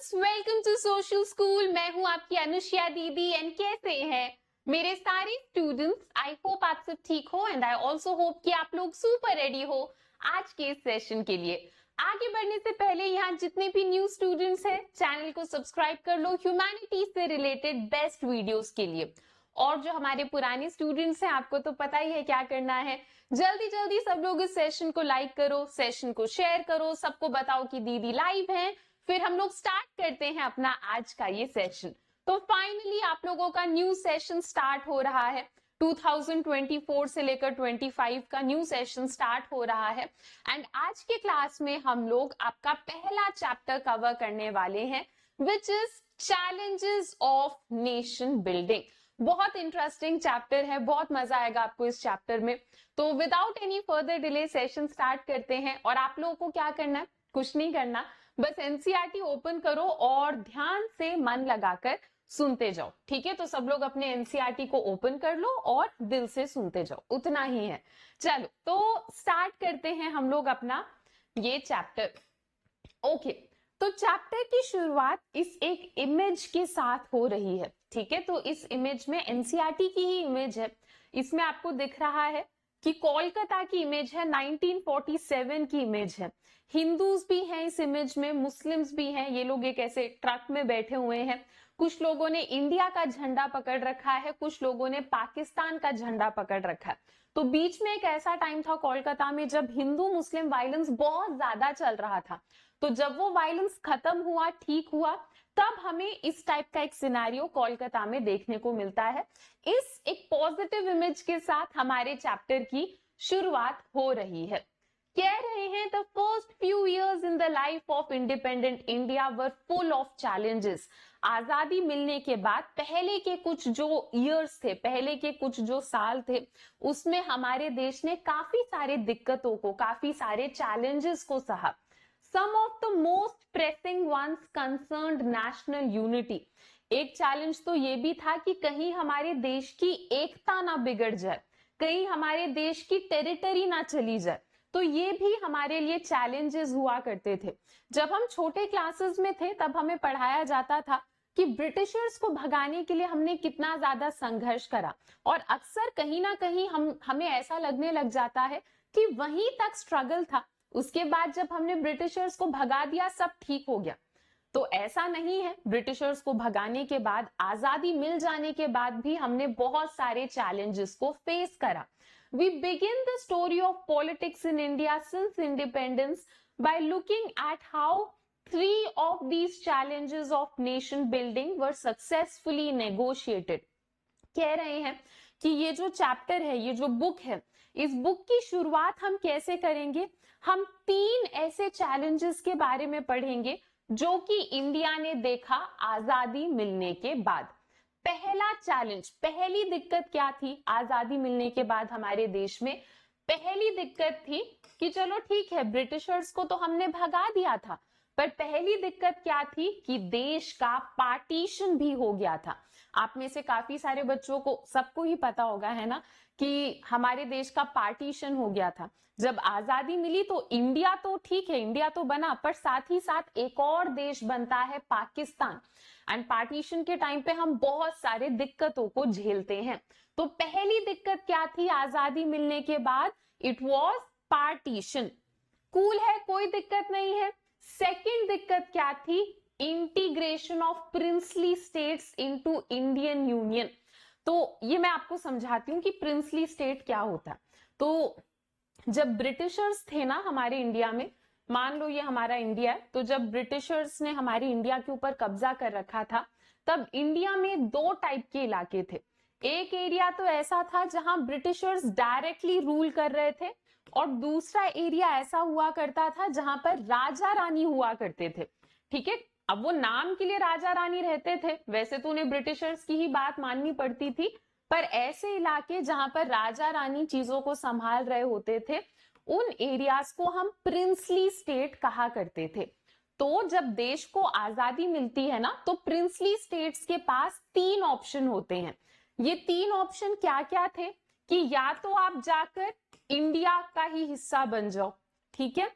Students, welcome to social school. मैं हूं आपकी अनुष्या दीदी। एंड कैसे हैं मेरे सारे स्टूडेंट्स? आई होप आप सब ठीक हो एंड आई ऑल्सो होप कि आप लोग सुपर रेडी हो आज के इस सेशन के लिए। आगे बढ़ने से पहले यहाँ जितने भी न्यू स्टूडेंट्स हैं, चैनल को सब्सक्राइब कर लो ह्यूमैनिटीज से रिलेटेड बेस्ट वीडियोस के लिए। और जो हमारे पुराने स्टूडेंट्स हैं, आपको तो पता ही है क्या करना है। जल्दी जल्दी सब लोग इस सेशन को लाइक करो, सेशन को शेयर करो, सबको बताओ कि दीदी लाइव है। फिर हम लोग स्टार्ट करते हैं अपना आज का ये सेशन। तो फाइनली आप लोगों का न्यू सेशन स्टार्ट हो रहा है। 2024 से लेकर 25 का न्यू सेशन स्टार्ट हो रहा है। एंड आज के क्लास में हम लोग आपका पहला चैप्टर कवर करने वाले हैं, which is challenges of nation building. बहुत इंटरेस्टिंग चैप्टर है, बहुत मजा आएगा आपको इस चैप्टर में। तो without any further delay session start करते हैं। और आप लोगों को क्या करना है? कुछ नहीं करना, बस एनसीईआरटी ओपन करो और ध्यान से मन लगाकर सुनते जाओ। ठीक है, तो सब लोग अपने एनसीईआरटी को ओपन कर लो और दिल से सुनते जाओ, उतना ही है। चलो तो स्टार्ट करते हैं हम लोग अपना ये चैप्टर। ओके, तो चैप्टर की शुरुआत इस एक इमेज के साथ हो रही है। ठीक है, तो इस इमेज में एनसीईआरटी की ही इमेज है। इसमें आपको दिख रहा है कि कोलकाता की इमेज है, 1947 की इमेज है। हिंदूज भी हैं इस इमेज में, मुस्लिम्स भी हैं। ये लोग एक ऐसे ट्रक में बैठे हुए हैं। कुछ लोगों ने इंडिया का झंडा पकड़ रखा है, कुछ लोगों ने पाकिस्तान का झंडा पकड़ रखा है। तो बीच में एक ऐसा टाइम था कोलकाता में जब हिंदू मुस्लिम वायलेंस बहुत ज्यादा चल रहा था। तो जब वो वायलेंस खत्म हुआ, ठीक हुआ, तब हमें इस टाइप का एक सिनेरियो कोलकाता में देखने को मिलता है। इस एक पॉजिटिव इमेज के साथ हमारे चैप्टर की शुरुआत हो रही है। कह रहे हैं the first few years in the life of independent India were full of challenges. आजादी मिलने के बाद पहले के कुछ जो ईयर्स थे, पहले के कुछ जो साल थे, उसमें हमारे देश ने काफी सारे दिक्कतों को, काफी सारे चैलेंजेस को सहा। Some of the most pressing ones concerned national unity। एक चैलेंज तो ये भी था कि कहीं हमारे देश की एकता ना बिगड़ जाए, कहीं हमारे देश की टेरिटरी ना चली जाए। तो ये भी हमारे लिए चैलेंजेस हुआ करते थे। जब हम छोटे क्लासेस में थे तब हमें पढ़ाया जाता था कि ब्रिटिशर्स को भगाने के लिए हमने कितना ज्यादा संघर्ष करा। और अक्सर कहीं ना कहीं हमें ऐसा लगने लग जाता है कि वहीं तक स्ट्रगल था, उसके बाद जब हमने ब्रिटिशर्स को भगा दिया सब ठीक हो गया। तो ऐसा नहीं है। ब्रिटिशर्स को भगाने के बाद, आजादी मिल जाने के बाद भी हमने बहुत सारे चैलेंजेस को फेस करा। We begin the story of politics in India since independence by looking at how 3 of these challenges of nation building were successfully negotiated. कह रहे हैं कि ये जो चैप्टर है, ये जो बुक है, इस बुक की शुरुआत हम कैसे करेंगे? हम 3 ऐसे चैलेंजेस के बारे में पढ़ेंगे जो कि इंडिया ने देखा आजादी मिलने के बाद। पहला चैलेंज, पहली दिक्कत क्या थी आजादी मिलने के बाद हमारे देश में? पहली दिक्कत थी कि चलो ठीक है, ब्रिटिशर्स को तो हमने भगा दिया था, पर पहली दिक्कत क्या थी कि देश का पार्टीशन भी हो गया था। आप में से काफी सारे बच्चों को, सबको ही पता होगा, है ना, कि हमारे देश का पार्टीशन हो गया था। जब आजादी मिली तो इंडिया तो ठीक है, इंडिया तो बना, पर साथ ही साथ एक और देश बनता है पाकिस्तान। एंड पार्टीशन के टाइम पे हम बहुत सारे दिक्कतों को झेलते हैं। तो पहली दिक्कत क्या थी आजादी मिलने के बाद? It was partition. कूल है, कोई दिक्कत नहीं है। सेकेंड दिक्कत क्या थी? Integration of princely states into Indian union. तो ये मैं आपको समझाती हूँ कि प्रिंसली स्टेट क्या होता है। तो जब ब्रिटिशर्स थे ना हमारे इंडिया में, मान लो ये हमारा इंडिया है, तो जब ब्रिटिशर्स ने हमारी इंडिया के ऊपर कब्जा कर रखा था, तब इंडिया में 2 टाइप के इलाके थे। एक एरिया तो ऐसा था जहां ब्रिटिशर्स डायरेक्टली रूल कर रहे थे, और दूसरा एरिया ऐसा हुआ करता था जहां पर राजा रानी हुआ करते थे। ठीक है, अब वो नाम के लिए राजा रानी रहते थे, वैसे तो उन्हें ब्रिटिशर्स की ही बात माननी पड़ती थी, पर ऐसे इलाके जहां पर राजा रानी चीजों को संभाल रहे होते थे, उन एरियाज को हम प्रिंसली स्टेट कहा करते थे। तो जब देश को आजादी मिलती है ना, तो प्रिंसली स्टेट्स के पास 3 ऑप्शन होते हैं। ये 3 ऑप्शन क्या क्या थे? कि या तो आप जाकर इंडिया का ही हिस्सा बन जाओ, ठीक है,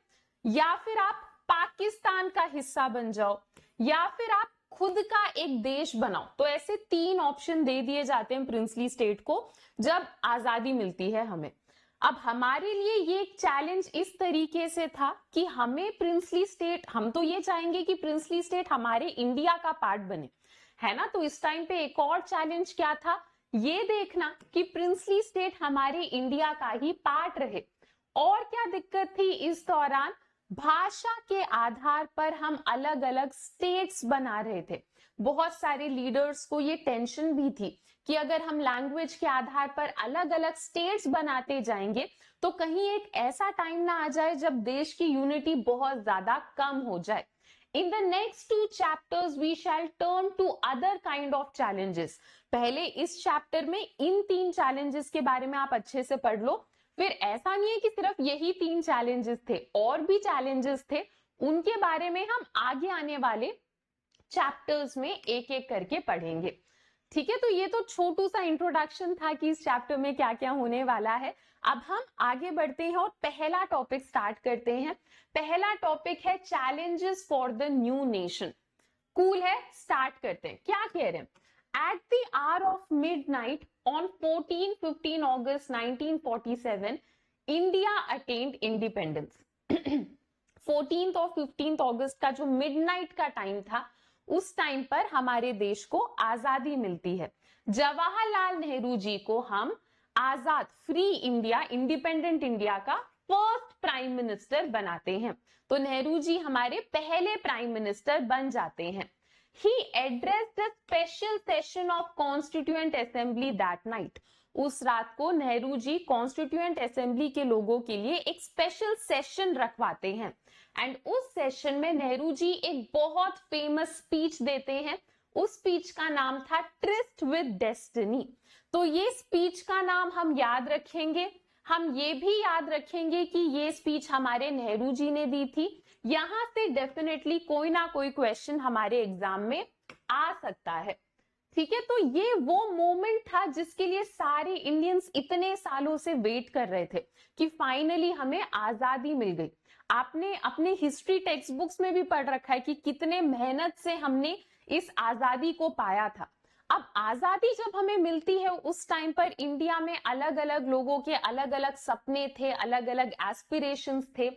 या फिर आप पाकिस्तान का हिस्सा बन जाओ, या फिर आप खुद का एक देश बनाओ। तो ऐसे 3 ऑप्शन दे दिए जाते हैं प्रिंसली स्टेट को जब आजादी मिलती है हमें। अब हमारे लिए ये एक चैलेंज इस तरीके से था कि हमें प्रिंसली स्टेट, हम तो ये चाहेंगे कि प्रिंसली स्टेट हमारे इंडिया का पार्ट बने, है ना। तो इस टाइम पे एक और चैलेंज क्या था, ये देखना कि प्रिंसली स्टेट हमारे इंडिया का ही पार्ट रहे। और क्या दिक्कत थी इस दौरान, भाषा के आधार पर हम अलग अलग स्टेट्स बना रहे थे। बहुत सारे लीडर्स को ये टेंशन भी थी कि अगर हम लैंग्वेज के आधार पर अलग अलग स्टेट्स बनाते जाएंगे तो कहीं एक ऐसा टाइम ना आ जाए जब देश की यूनिटी बहुत ज्यादा कम हो जाए। In the next 2 chapters we shall turn to other kind of challenges। पहले इस चैप्टर में इन 3 चैलेंजेस के बारे में आप अच्छे से पढ़ लो। फिर ऐसा नहीं है कि सिर्फ यही 3 चैलेंजेस थे, और भी चैलेंजेस थे, उनके बारे में हम आगे आने वाले चैप्टर्स में एक एक करके पढ़ेंगे। ठीक है, तो ये तो छोटू सा इंट्रोडक्शन था कि इस चैप्टर में क्या क्या होने वाला है। अब हम आगे बढ़ते हैं और पहला टॉपिक स्टार्ट करते हैं। पहला टॉपिक है challenges for the new nation. Cool है, स्टार्ट करते हैं। क्या कह रहे हैं, at the hour of midnight on 14-15 August 1947 India attend independence. 14th और 15th अगस्त का जो मिडनाइट का टाइम था, उस टाइम पर हमारे देश को आजादी मिलती है। जवाहरलाल नेहरू जी को हम आजाद, फ्री इंडिया, इंडिपेंडेंट इंडिया का फर्स्ट प्राइम मिनिस्टर बनाते हैं। तो नेहरू जी हमारे पहले प्राइम मिनिस्टर बन जाते हैं। He addressed a special session of Constituent Assembly that night। उस रात को नेहरू जी कॉन्स्टिट्यूएंट असेंबली के लोगों के लिए एक स्पेशल सेशन रखवाते हैं। एंड उस सेशन में नेहरू जी एक बहुत फेमस स्पीच देते हैं। उस स्पीच का नाम था ट्रिस्ट विद डेस्टिनी। तो ये स्पीच का नाम हम याद रखेंगे। हम ये भी याद रखेंगे कि ये स्पीच हमारे नेहरू जी ने दी थी। यहां से डेफिनेटली कोई ना कोई क्वेश्चन हमारे एग्जाम में आ सकता है। ठीक है, तो ये वो मोमेंट था जिसके लिए सारे इंडियंस इतने सालों से वेट कर रहे थे कि फाइनली हमें आजादी मिल गई। आपने अपने हिस्ट्री टेक्स्ट बुक्स में भी पढ़ रखा है कि कितने मेहनत से हमने इस आजादी को पाया था। अब आजादी जब हमें मिलती है, उस टाइम पर इंडिया में अलग अलग लोगों के अलग अलग सपने थे, अलग अलग एस्पिरेशंस थे,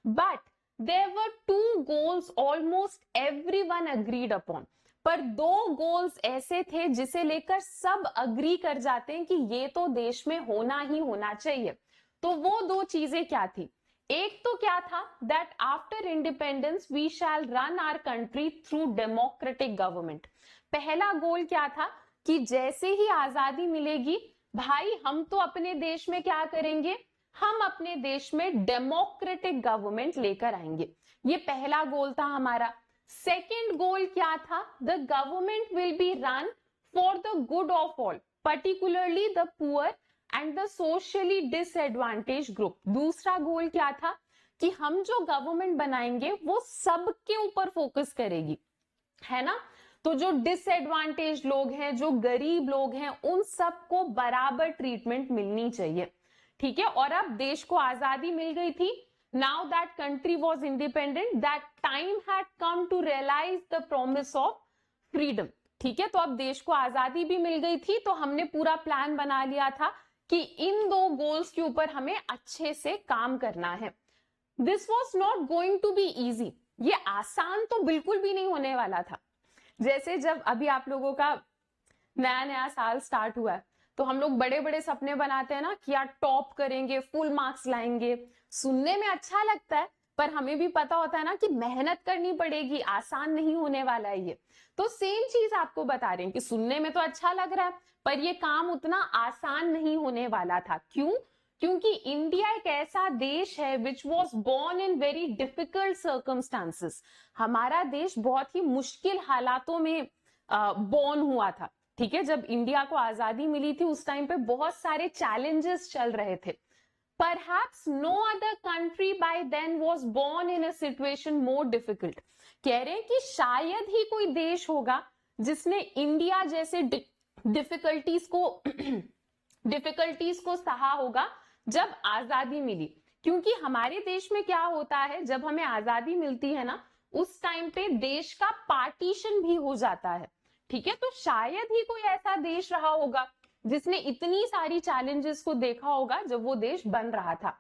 but there were 2 goals almost everyone agreed upon. पर 2 गोल्स ऐसे थे जिसे लेकर सब अग्री कर जाते हैं कि ये तो देश में होना ही होना चाहिए। तो वो 2 चीजें क्या थी, एक तो क्या था, that after independence we shall run our country through democratic government. पहला गोल क्या था कि जैसे ही आजादी मिलेगी भाई, हम तो अपने देश में क्या करेंगे, हम अपने देश में डेमोक्रेटिक गवर्नमेंट लेकर आएंगे। ये पहला गोल था हमारा। सेकेंड गोल क्या था, the government will be run for the good of all, particularly the poor and the socially disadvantage group. दूसरा गोल क्या था कि हम जो गवर्नमेंट बनाएंगे वो सबके ऊपर फोकस करेगी, है ना। तो जो डिसएडवांटेज लोग हैं, जो गरीब लोग हैं, उन सबको बराबर ट्रीटमेंट मिलनी चाहिए। ठीक है, और अब देश को आजादी मिल गई थी। Now that country was independent, that time had come to realise the promise of freedom. ठीक है, तो अब देश को आजादी भी मिल गई थी, तो हमने पूरा प्लान बना लिया था कि इन 2 गोल्स के ऊपर हमें अच्छे से काम करना है। This was not going to be easy. ये आसान तो बिल्कुल भी नहीं होने वाला था। जैसे जब अभी आप लोगों का नया नया साल स्टार्ट हुआ है, तो हम लोग बड़े बड़े सपने बनाते हैं ना कि यार टॉप करेंगे, फुल मार्क्स लाएंगे। सुनने में अच्छा लगता है, पर हमें भी पता होता है ना कि मेहनत करनी पड़ेगी, आसान नहीं होने वाला है ये। तो सेम चीज आपको बता रहे हैं कि सुनने में तो अच्छा लग रहा है, पर ये काम उतना आसान नहीं होने वाला था। क्यों? क्योंकि इंडिया एक ऐसा देश है which was born in very difficult circumstances. हमारा देश बहुत ही मुश्किल हालातों में बोर्न हुआ था। ठीक है, जब इंडिया को आजादी मिली थी उस टाइम पे बहुत सारे चैलेंजेस चल रहे थे। Perhaps no other country by then was born in a situation more difficult। कह रहे हैं कि शायद ही कोई देश होगा जिसने इंडिया जैसे डिफिकल्टीज को सहा होगा जब आजादी मिली। क्योंकि हमारे देश में क्या होता है, जब हमें आजादी मिलती है ना, उस टाइम पे देश का पार्टीशन भी हो जाता है, ठीक है। तो शायद ही कोई ऐसा देश रहा होगा जिसने इतनी सारी चैलेंजेस को देखा होगा जब वो देश बन रहा था।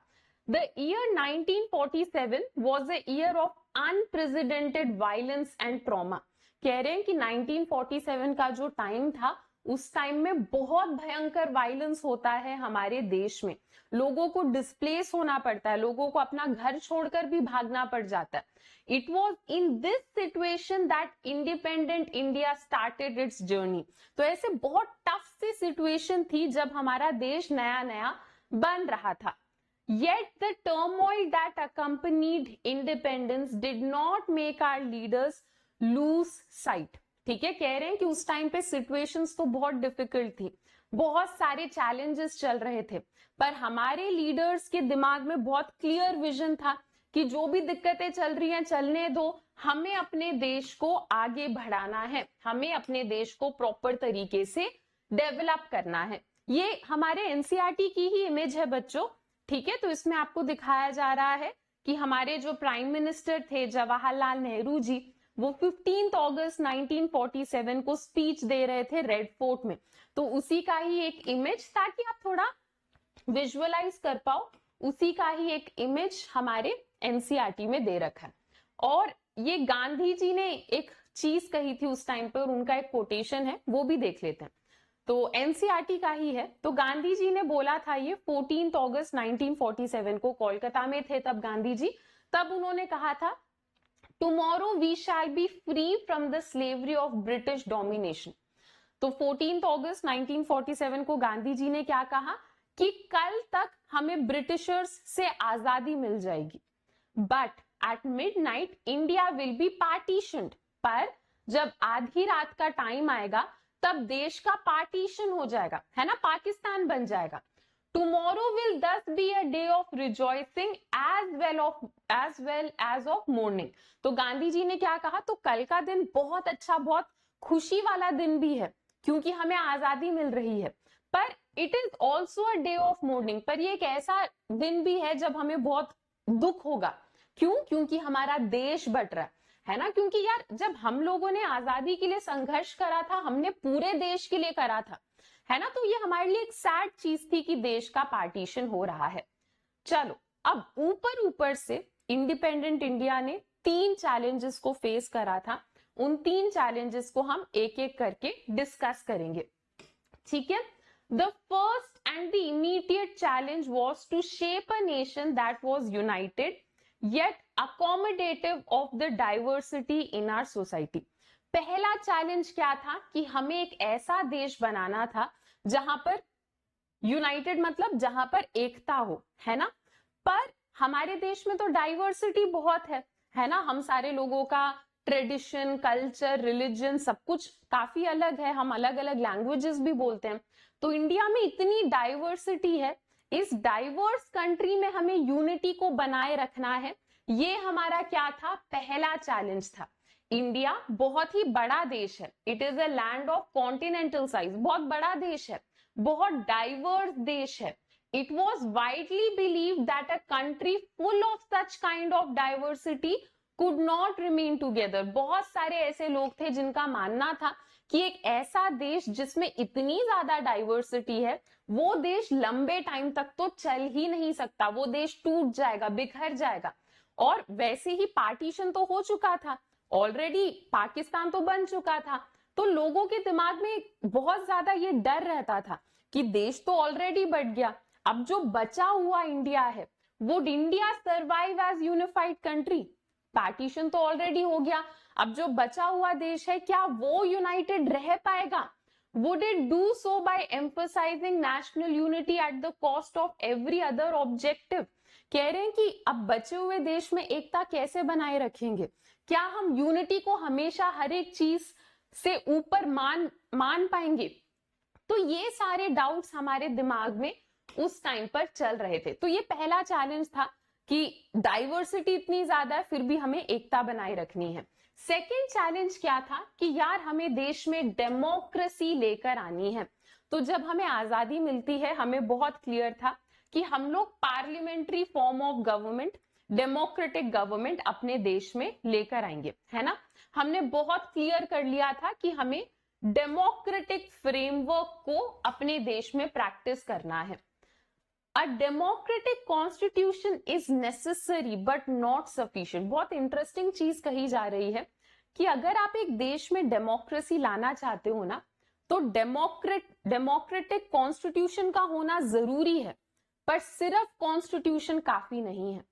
The year 1947 was a year of unprecedented violence and trauma। कह रहे हैं कि 1947 का जो टाइम था, उस टाइम में बहुत भयंकर वायलेंस होता है हमारे देश में, लोगों को डिस्प्लेस होना पड़ता है, लोगों को अपना घर छोड़कर भी भागना पड़ जाता है। It was in this situation that independent India started it's journey. तो ऐसे बहुत टफ सी सिचुएशन थी जब हमारा देश नया नया बन रहा था। Yet the turmoil that accompanied independence did not make our leaders lose sight। ठीक है, कह रहे हैं कि उस टाइम पे सिचुएशंस तो बहुत डिफिकल्ट थी, बहुत सारे चैलेंजेस चल रहे थे, पर हमारे लीडर्स के दिमाग में बहुत क्लियर विजन था कि जो भी दिक्कतें चल रही हैं चलने दो, हमें अपने देश को आगे बढ़ाना है, हमें अपने देश को प्रॉपर तरीके से डेवलप करना है। ये हमारे एनसीईआरटी की ही इमेज है बच्चों, ठीक है। तो इसमें आपको दिखाया जा रहा है कि हमारे जो प्राइम मिनिस्टर थे जवाहरलाल नेहरू जी, वो 15 अगस्त 1947 को स्पीच दे रहे थे रेड फोर्ट में। तो उसी का ही एक इमेज, ताकि आप थोड़ा विजुअलाइज कर पाओ, उसी का ही एक इमेज हमारे एनसीईआरटी में दे रखा है। और ये गांधी जी ने एक चीज कही थी उस टाइम पर, उनका एक कोटेशन है, वो भी देख लेते हैं। तो एनसीईआरटी का ही है। तो गांधी जी ने बोला था ये 14 अगस्त 1947 को, कोलकाता में थे तब गांधी जी, तब उन्होंने कहा था, tomorrow we shall be free from the slavery of British domination. तो 14 अगस्त 1947 को गांधी जी ने क्या कहा कि कल तक हमें ब्रिटिशर्स से आजादी मिल जाएगी, but at midnight India will be partitioned. पर जब आधी रात का टाइम आएगा तब देश का पार्टीशन हो जाएगा, है ना, पाकिस्तान बन जाएगा। Tomorrow will thus be a day of rejoicing as well as of mourning. तो गांधी जी ने क्या कहा, तो कल का दिन बहुत अच्छा, बहुत खुशी वाला दिन भी है क्योंकि हमें आजादी मिल रही है, पर it is also a day of morning. पर ये एक ऐसा दिन भी है जब हमें बहुत दुख होगा। क्यों? क्योंकि हमारा देश बट रहा है ना। क्योंकि यार जब हम लोगों ने आजादी के लिए संघर्ष करा था, हमने पूरे देश के लिए करा था, है ना। तो ये हमारे लिए एक सैड चीज थी कि देश का पार्टीशन हो रहा है। चलो, अब ऊपर ऊपर से इंडिपेंडेंट इंडिया ने 3 चैलेंजेस को फेस करा था। उन 3 चैलेंजेस को हम एक एक करके डिस्कस करेंगे, ठीक है। The first and the immediate challenge was to shape a nation that was united yet accommodative of the diversity in our society। पहला चैलेंज क्या था कि हमें एक ऐसा देश बनाना था जहां पर यूनाइटेड मतलब जहां पर एकता हो, है ना। पर हमारे देश में तो डाइवर्सिटी बहुत है ना। हम सारे लोगों का ट्रेडिशन, कल्चर, रिलीजन सब कुछ काफी अलग है, हम अलग अलग लैंग्वेजेस भी बोलते हैं। तो इंडिया में इतनी डाइवर्सिटी है, इस डाइवर्स कंट्री में हमें यूनिटी को बनाए रखना है। ये हमारा क्या था, पहला चैलेंज था। इंडिया बहुत ही बड़ा देश है, it is a land of continental size, बहुत बड़ा देश है, बहुत डाइवर्स देश है। It was widely believe that a country full of such kind of diversity could not remain together. बहुत सारे ऐसे लोग थे जिनका मानना था कि एक ऐसा देश जिसमें इतनी ज्यादा डाइवर्सिटी है, वो देश लंबे टाइम तक तो चल ही नहीं सकता, वो देश टूट जाएगा, बिखर जाएगा। और वैसे ही पार्टीशन तो हो चुका था ऑलरेडी, पाकिस्तान तो बन चुका था। तो लोगों के दिमाग में बहुत ज्यादा ये डर रहता था कि देश तो ऑलरेडी बट गया, अब जो बचा हुआ इंडिया है, would India survive as unified country? Partition तो ऑलरेडी हो गया, अब जो बचा हुआ देश है क्या वो यूनाइटेड रह पाएगा? Would it do so by emphasizing national unity at the cost of every other objective? कह रहे हैं कि अब बचे हुए देश में एकता कैसे बनाए रखेंगे? क्या हम यूनिटी को हमेशा हर एक चीज से ऊपर मान पाएंगे? तो ये सारे डाउट्स हमारे दिमाग में उस टाइम पर चल रहे थे। तो ये पहला चैलेंज था कि डाइवर्सिटी इतनी ज्यादा है, फिर भी हमें एकता बनाए रखनी है। सेकेंड चैलेंज क्या था कि यार हमें देश में डेमोक्रेसी लेकर आनी है। तो जब हमें आजादी मिलती है, हमें बहुत क्लियर था कि हम लोग parliamentary form of government, democratic government अपने देश में लेकर आएंगे, है ना। हमने बहुत क्लियर कर लिया था कि हमें डेमोक्रेटिक फ्रेमवर्क को अपने देश में प्रैक्टिस करना है। A democratic constitution is necessary but not sufficient। बहुत इंटरेस्टिंग चीज कही जा रही है कि अगर आप एक देश में डेमोक्रेसी लाना चाहते हो ना, तो डेमोक्रेटिक कॉन्स्टिट्यूशन का होना जरूरी है, पर सिर्फ कॉन्स्टिट्यूशन काफी नहीं है,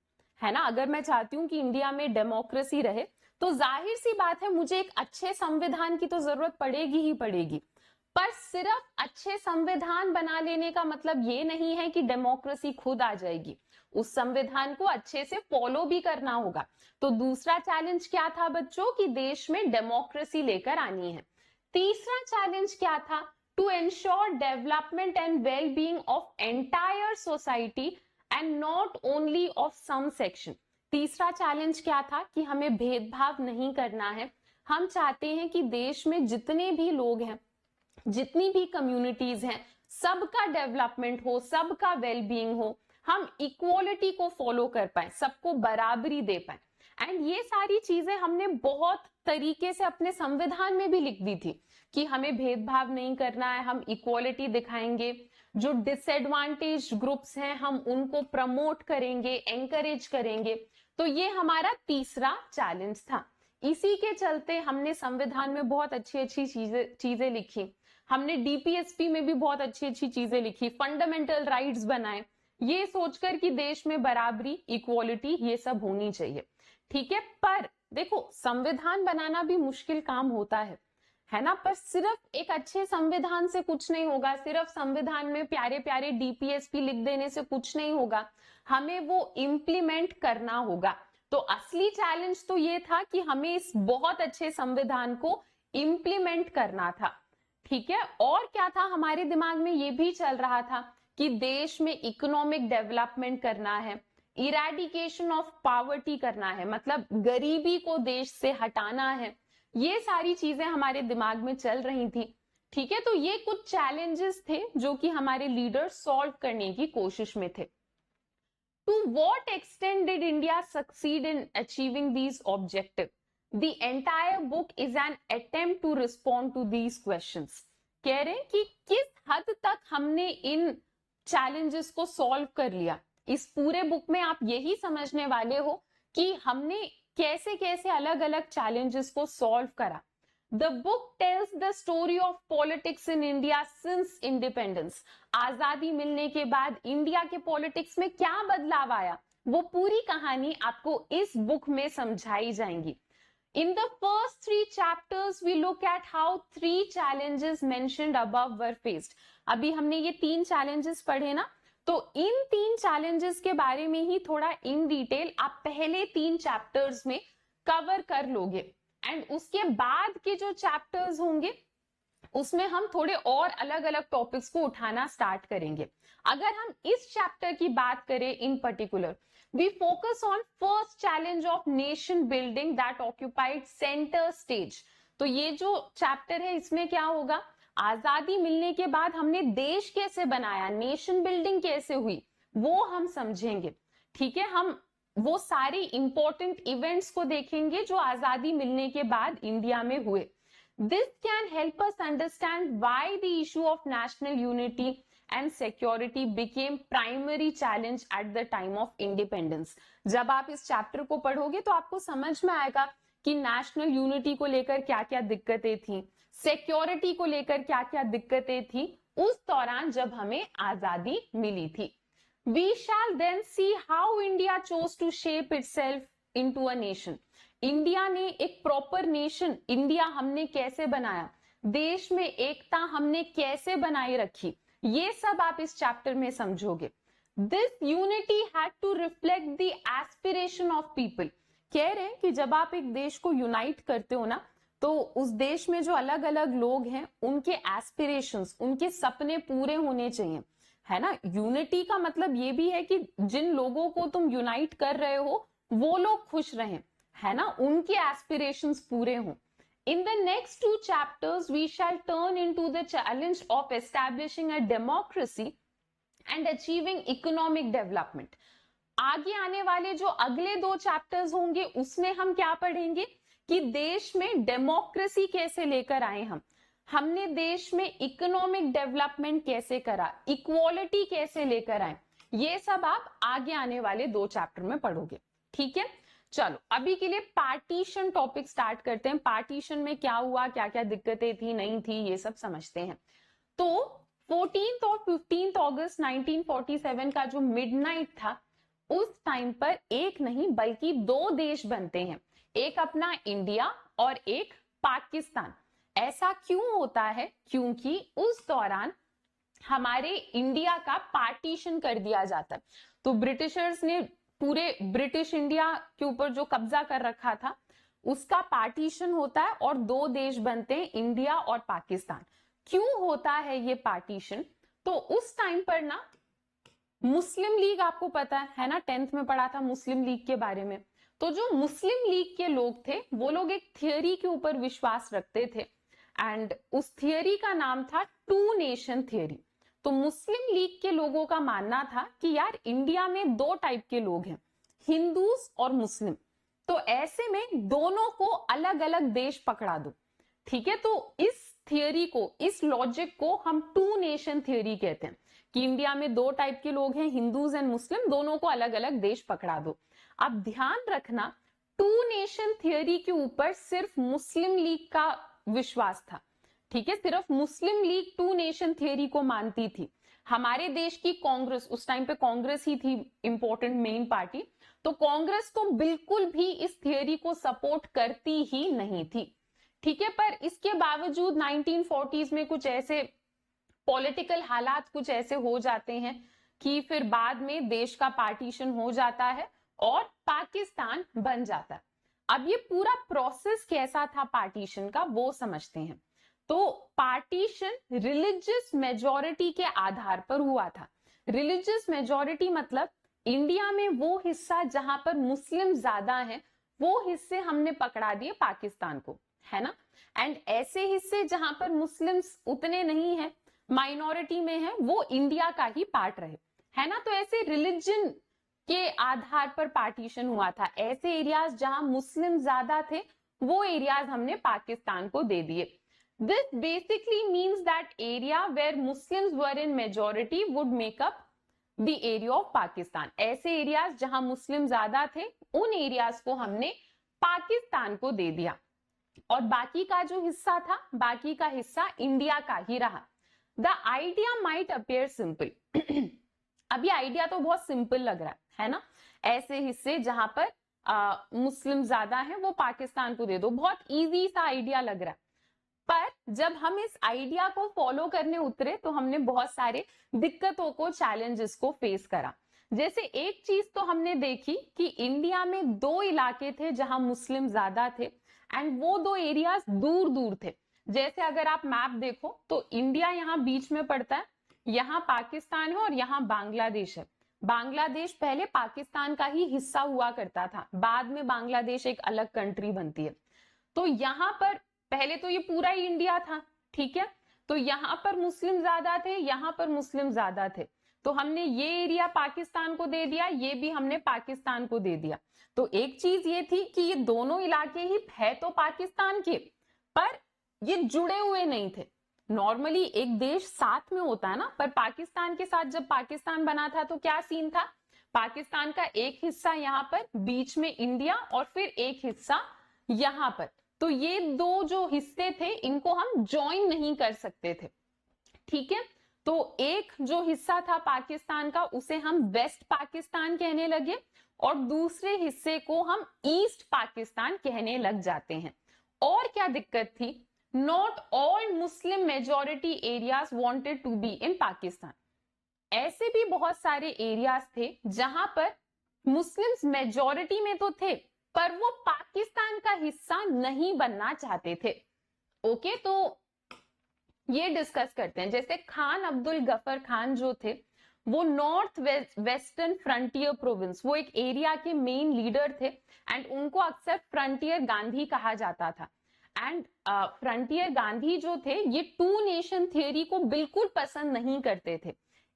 है ना। अगर मैं चाहती हूं कि इंडिया में डेमोक्रेसी रहे, तो जाहिर सी बात है मुझे एक अच्छे संविधान की तो जरूरत पड़ेगी ही पड़ेगी। पर सिर्फ अच्छे संविधान बना लेने का मतलब ये नहीं है कि डेमोक्रेसी खुद आ जाएगी, उस संविधान को अच्छे से फॉलो भी करना होगा। तो दूसरा चैलेंज क्या था बच्चों, कि देश में डेमोक्रेसी लेकर आनी है। तीसरा चैलेंज क्या था, to ensure development and well being of entire society and not only of some section. तीसरा चैलेंज क्या था कि हमें भेदभाव नहीं करना है। हम चाहते हैं कि देश में जितने भी लोग हैं, जितनी भी कम्युनिटीज हैं, सबका डेवलपमेंट हो, सबका वेलबींग हो, हम इक्वालिटी को फॉलो कर पाए, सबको बराबरी दे पाए। एंड ये सारी चीजें हमने बहुत तरीके से अपने संविधान में भी लिख दी थी कि हमें भेदभाव नहीं करना है, हम इक्वालिटी दिखाएंगे, जो डिसएडवांटेज ग्रुप्स हैं हम उनको प्रमोट करेंगे, एंकरेज करेंगे। तो ये हमारा तीसरा चैलेंज था। इसी के चलते हमने संविधान में बहुत अच्छी अच्छी चीजें लिखी, हमने डीपीएसपी में भी बहुत अच्छी अच्छी चीजें लिखी, फंडामेंटल राइट्स बनाए, ये सोचकर कि देश में बराबरी, इक्वालिटी ये सब होनी चाहिए, ठीक है। पर देखो, संविधान बनाना भी मुश्किल काम होता है ना। पर सिर्फ एक अच्छे संविधान से कुछ नहीं होगा, सिर्फ संविधान में प्यारे प्यारे डीपीएसपी लिख देने से कुछ नहीं होगा, हमें वो इम्प्लीमेंट करना होगा। तो असली चैलेंज तो ये था कि हमें इस बहुत अच्छे संविधान को इम्प्लीमेंट करना था, ठीक है। और क्या था, हमारे दिमाग में ये भी चल रहा था कि देश में इकोनॉमिक डेवलपमेंट करना है, इरेडिकेशन ऑफ पॉवर्टी करना है, मतलब गरीबी को देश से हटाना है। ये सारी चीजें हमारे दिमाग में चल रही थी, ठीक है। तो ये कुछ चैलेंजेस थे जो कि हमारे लीडर सॉल्व करने की कोशिश में थे। To what extent did India succeed in achieving these objectives? The entire book is an attempt to respond to these questions. कह रहे हैं कि किस हद तक हमने इन चैलेंजेस को सॉल्व कर लिया। इस पूरे बुक में आप यही समझने वाले हो कि हमने कैसे कैसे अलग अलग चैलेंजेस को सॉल्व करा। The book tells the story of politics in India since independence. आजादी मिलने के बाद इंडिया के पॉलिटिक्स में क्या बदलाव आया, वो पूरी कहानी आपको इस बुक में समझाई जाएंगी। In the first 3 chapters, we look at how 3 challenges mentioned above were faced. अभी हमने ये 3 challenges पढ़े ना, तो इन 3 challenges के बारे में ही थोड़ा इन डिटेल आप पहले 3 chapters में कवर कर लोगे। एंड उसके बाद के जो चैप्टर्स होंगे उसमें हम थोड़े और अलग अलग टॉपिक्स को उठाना स्टार्ट करेंगे। अगर हम इस चैप्टर की बात करें in particular, we focus on first challenge of nation building that occupied centre stage. तो ये जो चैप्टर है इसमें क्या होगा, आजादी मिलने के बाद हमने देश कैसे बनाया, नेशन बिल्डिंग कैसे हुई, वो हम समझेंगे, ठीक है। हम वो सारे इंपॉर्टेंट इवेंट्स को देखेंगे जो आजादी मिलने के बाद इंडिया में हुए। This can help us understand why the issue of national unity and security became primary challenge at the time of independence. जब आप इस चैप्टर को पढ़ोगे तो आपको समझ में आएगा कि नेशनल यूनिटी को लेकर क्या क्या दिक्कतें थी, सिक्योरिटी को लेकर क्या क्या दिक्कतें थी उस दौरान जब हमें आजादी मिली थी। We shall then see how India chose to shape itself into a nation. India ने एक प्रॉपर नेशन, इंडिया हमने कैसे बनाया, देश में एकता हमने कैसे बनाए रखी, ये सब आप इस चैप्टर में समझोगे। This unity had to reflect the aspiration of people. कह रहे हैं कि जब आप एक देश को यूनाइट करते हो ना, तो उस देश में जो अलग अलग लोग हैं उनके एस्पिरेशंस, उनके सपने पूरे होने चाहिए, है ना। यूनिटी का मतलब ये भी है कि जिन लोगों को तुम यूनाइट कर रहे हो वो लोग खुश रहें, है ना, उनके एस्पिरेशंस पूरे हों। In the next 2 chapters, we shall turn into the challenge of establishing a democracy and achieving economic development. आगे आने वाले जो अगले 2 चैप्टर्स होंगे उसमें हम क्या पढ़ेंगे कि देश में डेमोक्रेसी कैसे लेकर आए हमने देश में इकोनॉमिक डेवलपमेंट कैसे करा, इक्वालिटी कैसे लेकर आए, ये सब आप आगे आने वाले 2 चैप्टर में पढ़ोगे। ठीक है, चलो अभी के लिए पार्टीशन टॉपिक स्टार्ट करते हैं। पार्टीशन में क्या हुआ, क्या क्या दिक्कतें थी, नहीं थी, ये सब समझते हैं। तो 14 और 15 अगस्त 1947 का जो मिडनाइट था, उस टाइम पर एक नहीं बल्कि 2 देश बनते हैं, एक अपना इंडिया और एक पाकिस्तान। ऐसा क्यों होता है? क्योंकि उस दौरान हमारे इंडिया का पार्टीशन कर दिया जाता है। तो ब्रिटिशर्स ने पूरे ब्रिटिश इंडिया के ऊपर जो कब्जा कर रखा था उसका पार्टीशन होता है और 2 देश बनते हैं, इंडिया और पाकिस्तान। क्यों होता है ये पार्टीशन? तो उस टाइम पर ना मुस्लिम लीग, आपको पता है ना, 10th में पढ़ा था मुस्लिम लीग के बारे में। तो जो मुस्लिम लीग के लोग थे वो लोग एक थियरी के ऊपर विश्वास रखते थे एंड उस थियरी का नाम था 2 नेशन थियरी। तो मुस्लिम लीग के लोगों का मानना था कि यार इंडिया में 2 टाइप के लोग हैं, हिंदूज और मुस्लिम, तो ऐसे में दोनों को अलग अलग देश पकड़ा दो। ठीक है, तो इस थियरी को, इस लॉजिक को हम 2 नेशन थियरी कहते हैं कि इंडिया में 2 टाइप के लोग हैं, हिंदूज एंड मुस्लिम, दोनों को अलग अलग देश पकड़ा दो। अब ध्यान रखना 2 नेशन थियरी के ऊपर सिर्फ मुस्लिम लीग का विश्वास था। ठीक है, सिर्फ मुस्लिम लीग 2 नेशन थियरी को मानती थी। हमारे देश की कांग्रेस, उस टाइम पे कांग्रेस ही थी इंपॉर्टेंट मेन पार्टी, तो कांग्रेस तो बिल्कुल भी इस थियरी को सपोर्ट करती ही नहीं थी। ठीक है, पर इसके बावजूद 1940s में कुछ ऐसे पॉलिटिकल हालात कुछ ऐसे हो जाते हैं कि फिर बाद में देश का पार्टीशन हो जाता है और पाकिस्तान बन जाता है। अब ये पूरा प्रोसेस कैसा था पार्टीशन का वो समझते हैं। तो पार्टीशन रिलीजियस मेजॉरिटी के आधार पर हुआ था। रिलीजियस मेजॉरिटी मतलब इंडिया में वो हिस्सा जहां पर मुस्लिम ज्यादा हैं वो हिस्से हमने पकड़ा दिए पाकिस्तान को, है ना, एंड ऐसे हिस्से जहां पर मुस्लिम्स उतने नहीं है, माइनॉरिटी में है, वो इंडिया का ही पार्ट रहे, है ना। तो ऐसे रिलीजन के आधार पर पार्टीशन हुआ था। ऐसे एरियाज जहां मुस्लिम ज्यादा थे वो एरियाज हमने पाकिस्तान को दे दिए। This basically means that area where Muslims were in majority would make up the area of Pakistan. Areas एरियाज जहां मुस्लिम ज्यादा थे उन एरियाज को हमने पाकिस्तान को दे दिया और बाकी का जो हिस्सा था, बाकी का हिस्सा इंडिया का ही रहा। The idea might appear simple. अब ये आइडिया तो बहुत सिंपल लग रहा है ना, ऐसे हिस्से जहां पर मुस्लिम ज्यादा है वो पाकिस्तान को दे दो, बहुत इजी सा आइडिया लग रहा है। पर जब हम इस आइडिया को फॉलो करने उतरे तो हमने बहुत सारे दिक्कतों को, चैलेंजेस को फेस करा। जैसे एक चीज तो हमने देखी कि इंडिया में 2 इलाके थे जहां मुस्लिम ज्यादा थे एंड वो 2 एरियाज दूर दूर थे। जैसे अगर आप मैप देखो तो इंडिया यहाँ बीच में पड़ता है, यहाँ पाकिस्तान है और यहाँ बांग्लादेश है। बांग्लादेश पहले पाकिस्तान का ही हिस्सा हुआ करता था, बाद में बांग्लादेश एक अलग कंट्री बनती है। तो यहाँ पर पहले तो ये पूरा ही इंडिया था, ठीक है, तो यहाँ पर मुस्लिम ज्यादा थे, यहाँ पर मुस्लिम ज्यादा थे, तो हमने ये एरिया पाकिस्तान को दे दिया, ये भी हमने पाकिस्तान को दे दिया। तो एक चीज ये थी कि ये दोनों इलाके ही है तो पाकिस्तान के, पर ये जुड़े हुए नहीं थे। नॉर्मली एक देश साथ में होता है ना, पर पाकिस्तान के साथ जब पाकिस्तान बना था तो क्या सीन था, पाकिस्तान का एक हिस्सा यहाँ पर, बीच में इंडिया और फिर एक हिस्सा यहाँ पर, तो ये 2 जो हिस्से थे इनको हम ज्वाइन नहीं कर सकते थे। ठीक है, तो एक जो हिस्सा था पाकिस्तान का उसे हम वेस्ट पाकिस्तान कहने लगे और दूसरे हिस्से को हम ईस्ट पाकिस्तान कहने लग जाते हैं। और क्या दिक्कत थी, not all Muslim majority areas wanted to be in Pakistan. ऐसे भी बहुत सारे एरियाज थे जहां पर मुस्लिम्स मेजॉरिटी में तो थे पर वो पाकिस्तान का हिस्सा नहीं बनना चाहते थे। ओके, तो ये डिस्कस करते हैं। जैसे खान अब्दुल गफर खान जो थे वो नॉर्थ वेस्टर्न फ्रंटियर प्रोविंस, वो एक एरिया के मेन लीडर थे एंड उनको अक्सर फ्रंटियर गांधी कहा जाता था। एंड फ्रंटियर गांधी जो थे ये 2 नेशन थियरी को बिल्कुल पसंद नहीं करते थे।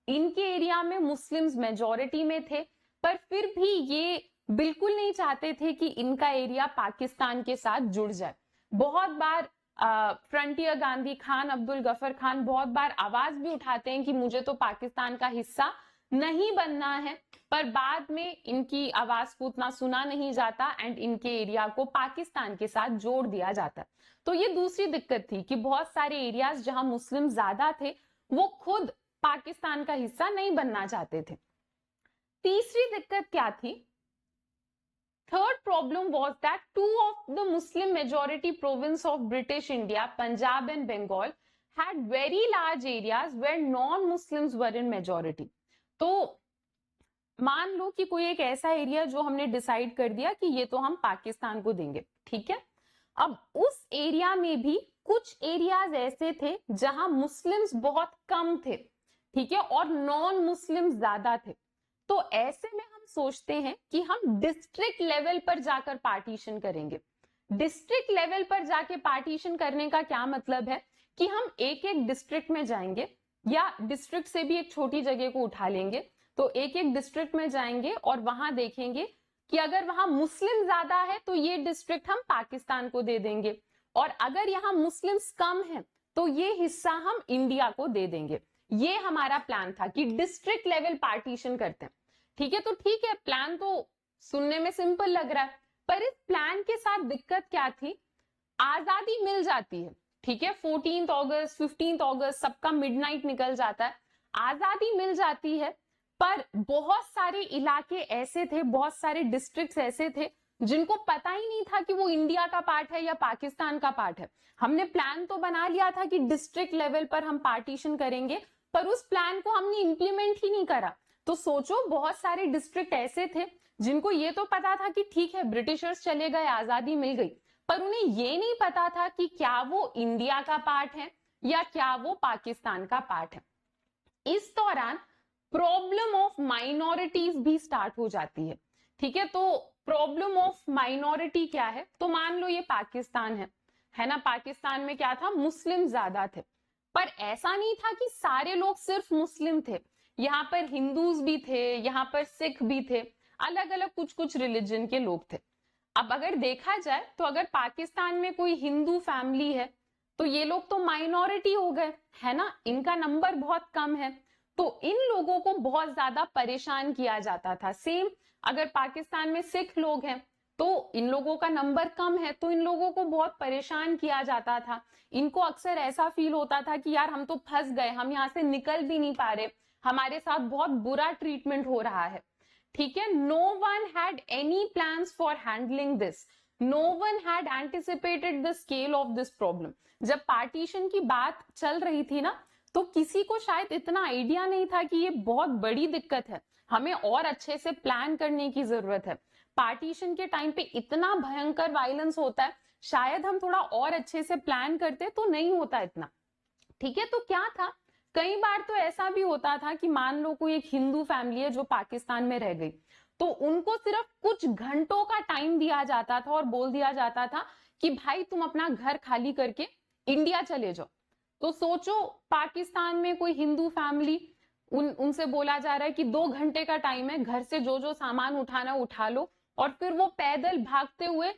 इनके एरिया में मुस्लिम्स मेजॉरिटी में थे, पर फिर भी ये बिल्कुल नहीं चाहते थे कि इनका एरिया पाकिस्तान के साथ जुड़ जाए। बहुत बार फ्रंटियर गांधी खान, अब्दुल गफर खान बहुत बार आवाज भी उठाते हैं कि मुझे तो पाकिस्तान का हिस्सा नहीं बनना है, पर बाद में इनकी आवाज को उतना सुना नहीं जाता एंड इनके एरिया को पाकिस्तान के साथ जोड़ दिया जाता। तो ये दूसरी दिक्कत थी कि बहुत सारे एरियाज जहां मुस्लिम ज्यादा थे वो खुद पाकिस्तान का हिस्सा नहीं बनना चाहते थे। तीसरी दिक्कत क्या थी? Third problem was that two of the Muslim majority province of British India, Punjab and Bengal, had very large areas where non-Muslims were in majority. तो मान लो कि कोई एक ऐसा एरिया जो हमने डिसाइड कर दिया कि ये तो हम पाकिस्तान को देंगे, ठीक है। अब उस एरिया में भी कुछ एरियाज ऐसे थे जहां मुस्लिम्स बहुत कम थे, ठीक है, और नॉन मुस्लिम ज्यादा थे। तो ऐसे में हम सोचते हैं कि हम डिस्ट्रिक्ट लेवल पर जाकर पार्टीशन करेंगे। डिस्ट्रिक्ट लेवल पर जाके पार्टीशन करने का क्या मतलब है कि हम एक एक डिस्ट्रिक्ट में जाएंगे, या डिस्ट्रिक्ट से भी एक छोटी जगह को उठा लेंगे, तो एक एक डिस्ट्रिक्ट में जाएंगे और वहां देखेंगे कि अगर वहां मुस्लिम ज्यादा है तो ये डिस्ट्रिक्ट हम पाकिस्तान को दे देंगे, और अगर यहाँ मुस्लिम्स कम है तो ये हिस्सा हम इंडिया को दे देंगे। ये हमारा प्लान था कि डिस्ट्रिक्ट लेवल पार्टीशन करते हैं, ठीक है। तो ठीक है, प्लान तो सुनने में सिंपल लग रहा है, पर इस प्लान के साथ दिक्कत क्या थी? आजादी मिल जाती है, ठीक है, 14 अगस्त 15 अगस्त सबका मिडनाइट निकल जाता है, आजादी मिल जाती है, पर बहुत सारे इलाके ऐसे थे, बहुत सारे डिस्ट्रिक्ट्स ऐसे थे जिनको पता ही नहीं था कि वो इंडिया का पार्ट है या पाकिस्तान का पार्ट है। हमने प्लान तो बना लिया था कि डिस्ट्रिक्ट लेवल पर हम पार्टीशन करेंगे, पर उस प्लान को हमने इंप्लीमेंट ही नहीं करा। तो सोचो, बहुत सारे डिस्ट्रिक्ट ऐसे थे जिनको ये तो पता था कि ठीक है ब्रिटिशर्स चले गए, आजादी मिल गई, पर उन्हें ये नहीं पता था कि क्या वो इंडिया का पार्ट है या क्या वो पाकिस्तान का पार्ट है। इस दौरान प्रॉब्लम ऑफ माइनॉरिटीज भी स्टार्ट हो जाती है, ठीक है। तो प्रॉब्लम ऑफ माइनॉरिटी क्या है? तो मान लो ये पाकिस्तान है ना, पाकिस्तान में क्या था? मुस्लिम ज्यादा थे, पर ऐसा नहीं था कि सारे लोग सिर्फ मुस्लिम थे, यहाँ पर हिंदूज भी थे, यहाँ पर सिख भी थे, अलग अलग कुछ कुछ रिलीजन के लोग थे। अब अगर देखा जाए तो अगर पाकिस्तान में कोई हिंदू फैमिली है तो ये लोग तो माइनॉरिटी हो गए, है ना, इनका नंबर बहुत कम है, तो इन लोगों को बहुत ज्यादा परेशान किया जाता था। सेम अगर पाकिस्तान में सिख लोग हैं तो इन लोगों का नंबर कम है, तो इन लोगों को बहुत परेशान किया जाता था। इनको अक्सर ऐसा फील होता था कि यार हम तो फंस गए, हम यहाँ से निकल भी नहीं पा रहे, हमारे साथ बहुत बुरा ट्रीटमेंट हो रहा है, ठीक है। No one had any plans for handling this, no one had anticipated the scale of this problem. जब पार्टीशन की बात चल रही थी ना, तो किसी को शायद इतना आइडिया नहीं था कि ये बहुत बड़ी दिक्कत है, हमें और अच्छे से प्लान करने की जरूरत है। पार्टीशन के टाइम पे इतना भयंकर वायलेंस होता है, शायद हम थोड़ा और अच्छे से प्लान करते तो नहीं होता इतना, ठीक है। तो क्या था, कई बार तो ऐसा भी होता था कि मान लो कोई एक हिंदू फैमिली है जो पाकिस्तान में रह गई, तो उनको सिर्फ कुछ घंटों का टाइम दिया जाता था और बोल दिया जाता था कि भाई तुम अपना घर खाली करके इंडिया चले जाओ। तो सोचो, पाकिस्तान में कोई हिंदू फैमिली, उनसे बोला जा रहा है कि 2 घंटे का टाइम है, घर से जो जो सामान उठाना उठा लो, और फिर वो पैदल भागते हुए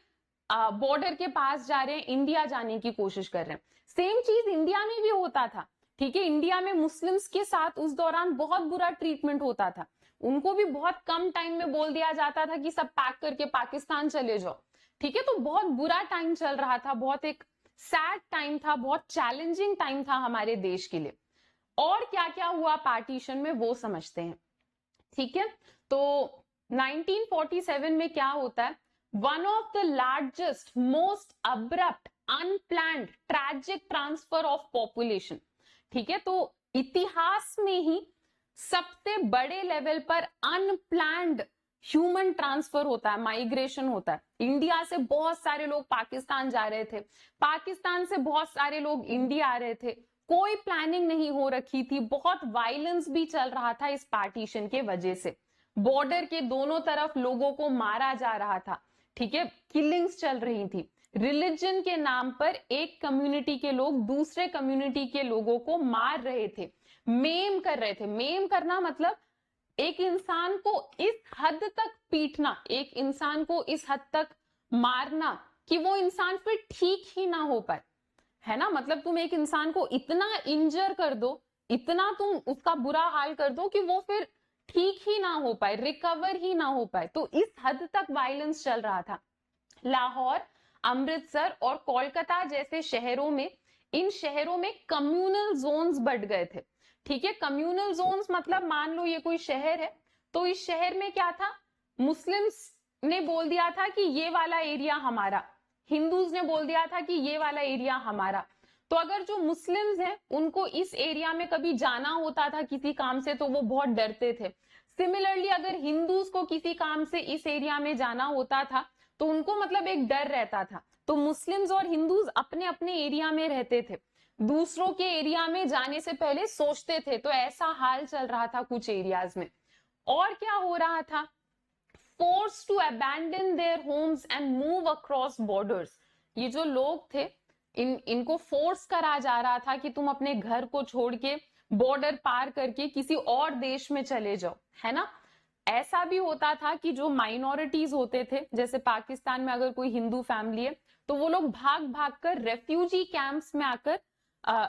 बॉर्डर के पास जा रहे हैं, इंडिया जाने की कोशिश कर रहे हैं। सेम चीज इंडिया में भी होता था, ठीक है। इंडिया में मुस्लिम्स के साथ उस दौरान बहुत बुरा ट्रीटमेंट होता था, उनको भी बहुत कम टाइम में बोल दिया जाता था कि सब पैक करके पाकिस्तान चले जाओ, ठीक है। तो बहुत बुरा टाइम चल रहा था, बहुत एक सैड टाइम था, बहुत चैलेंजिंग टाइम था हमारे देश के लिए। और क्या क्या हुआ पार्टीशन में वो समझते हैं, ठीक है। तो 1947 में क्या होता है? One of the largest, most abrupt, unplanned, tragic transfer of population, ठीक है। तो इतिहास में ही सबसे बड़े लेवल पर अनप्लान्ड ह्यूमन ट्रांसफर होता है, माइग्रेशन होता है। इंडिया से बहुत सारे लोग पाकिस्तान जा रहे थे, पाकिस्तान से बहुत सारे लोग इंडिया आ रहे थे, कोई प्लानिंग नहीं हो रखी थी, बहुत वायलेंस भी चल रहा था इस पार्टीशन के वजह से। बॉर्डर के दोनों तरफ लोगों को मारा जा रहा था, ठीक है, किलिंग्स चल रही थी। रिलीजन के नाम पर एक कम्युनिटी के लोग दूसरे कम्युनिटी के लोगों को मार रहे थे, मेम कर रहे थे। मेम करना मतलब एक इंसान को इस हद तक पीटना, एक इंसान को इस हद तक मारना कि वो इंसान फिर ठीक ही ना हो पाए, है ना। मतलब तुम एक इंसान को इतना इंजर कर दो, इतना तुम उसका बुरा हाल कर दो कि वो फिर ठीक ही ना हो पाए, रिकवर ही ना हो पाए। तो इस हद तक वायलेंस चल रहा था। लाहौर, अमृतसर और कोलकाता जैसे शहरों में, इन शहरों में कम्युनल जोन्स बढ़ गए थे। ठीक है, कम्युनल जोन्स मतलब मान लो ये कोई शहर है, तो इस शहर में क्या था, मुस्लिम्स ने बोल दिया था कि ये वाला एरिया हमारा, हिंदूज ने बोल दिया था कि ये वाला एरिया हमारा। तो अगर जो मुस्लिम्स हैं उनको इस एरिया में कभी जाना होता था किसी काम से तो वो बहुत डरते थे। सिमिलरली अगर हिंदूज को किसी काम से इस एरिया में जाना होता था तो उनको मतलब एक डर रहता था। तो मुस्लिम्स और हिंदूज अपने अपने एरिया में रहते थे, दूसरों के एरिया में जाने से पहले सोचते थे। तो ऐसा हाल चल रहा था कुछ एरियाज में। और क्या हो रहा था, forced to abandon their homes and move across borders। ये जो लोग थे इनको फोर्स करा जा रहा था कि तुम अपने घर को छोड़ के बॉर्डर पार करके किसी और देश में चले जाओ, है ना। ऐसा भी होता था कि जो माइनॉरिटीज होते थे, जैसे पाकिस्तान में अगर कोई हिंदू फैमिली है तो वो लोग भाग भाग कर रेफ्यूजी कैंप्स में आकर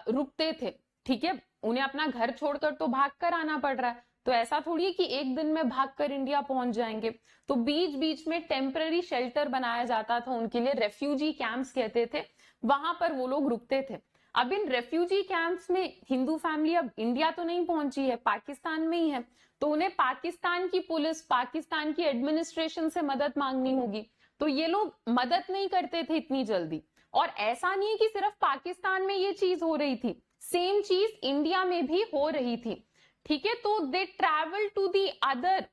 रुकते थे। ठीक है, उन्हें अपना घर छोड़कर तो भाग कर आना पड़ रहा है, तो ऐसा थोड़ी है कि एक दिन में भागकर इंडिया पहुंच जाएंगे। तो बीच बीच में टेम्पररी शेल्टर बनाया जाता था उनके लिए, रेफ्यूजी कैंप्स कहते थे, वहां पर वो लोग रुकते थे। अब इन रेफ्यूजी कैंप्स में हिंदू फैमिली अब इंडिया तो नहीं पहुंची है, पाकिस्तान में ही है, तो उन्हें पाकिस्तान की पुलिस, पाकिस्तान की एडमिनिस्ट्रेशन से मदद मांगनी होगी। तो ये लोग मदद नहीं करते थे इतनी जल्दी। और ऐसा नहीं है कि सिर्फ पाकिस्तान में ये चीज हो रही थी, सेम चीज इंडिया में भी हो रही थी। ठीक है, तो they travel to the other